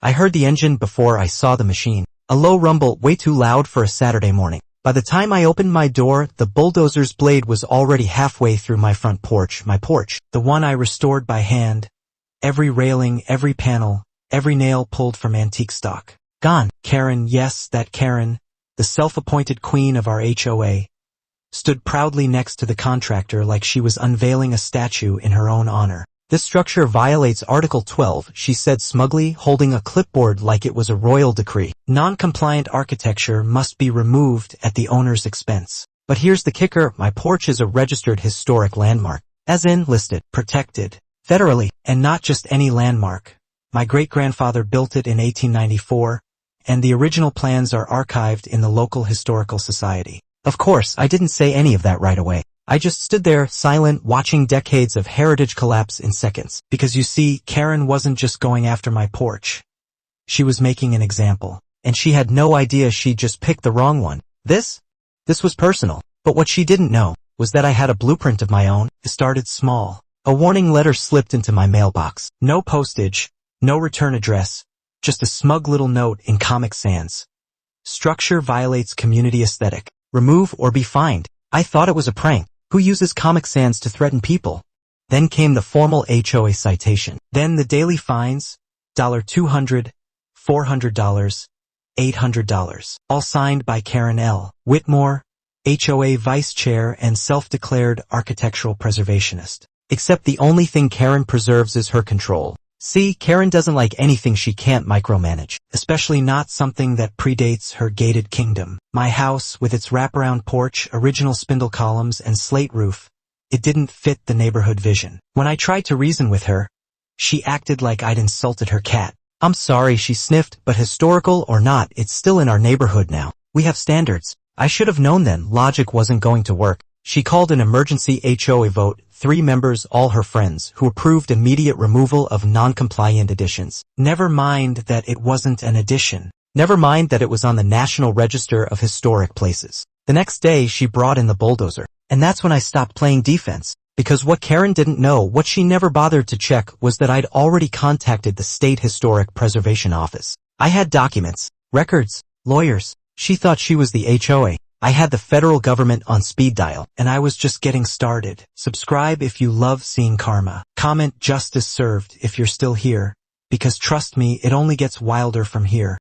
I heard the engine before I saw the machine. A low rumble, way too loud for a Saturday morning. By the time I opened my door, the bulldozer's blade was already halfway through my front porch, the one I restored by hand. Every railing, every panel, every nail pulled from antique stock. Gone. Karen, yes, that Karen, the self-appointed queen of our HOA, stood proudly next to the contractor like she was unveiling a statue in her own honor. This structure violates Article 12, she said smugly, holding a clipboard like it was a royal decree. Non-compliant architecture must be removed at the owner's expense. But here's the kicker, my porch is a registered historic landmark. As in, listed, protected, federally, and not just any landmark. My great-grandfather built it in 1894, and the original plans are archived in the local historical society. Of course, I didn't say any of that right away. I just stood there, silent, watching decades of heritage collapse in seconds. Because you see, Karen wasn't just going after my porch. She was making an example. And she had no idea she'd just picked the wrong one. This was personal. But what she didn't know was that I had a blueprint of my own. It started small. A warning letter slipped into my mailbox. No postage, no return address, just a smug little note in Comic Sans. Structure violates community aesthetic. Remove or be fined. I thought it was a prank. Who uses Comic Sans to threaten people? Then came the formal HOA citation. Then the daily fines, $200, $400, $800. All signed by Karen L. Whitmore, HOA vice chair and self-declared architectural preservationist. Except the only thing Karen preserves is her control. See, Karen doesn't like anything she can't micromanage, especially not something that predates her gated kingdom. My house, with its wraparound porch, original spindle columns, and slate roof, it didn't fit the neighborhood vision. When I tried to reason with her, she acted like I'd insulted her cat. I'm sorry, she sniffed, but historical or not, it's still in our neighborhood now. We have standards. I should have known then, logic wasn't going to work. She called an emergency HOA vote, 3 members, all her friends, who approved immediate removal of non-compliant additions. Never mind that it wasn't an addition. Never mind that it was on the National Register of Historic Places. The next day, she brought in the bulldozer. And that's when I stopped playing defense. Because what Karen didn't know, what she never bothered to check, was that I'd already contacted the State Historic Preservation Office. I had documents, records, lawyers. She thought she was the HOA. I had the federal government on speed dial, and I was just getting started. Subscribe if you love seeing karma. Comment justice served if you're still here, because trust me, it only gets wilder from here.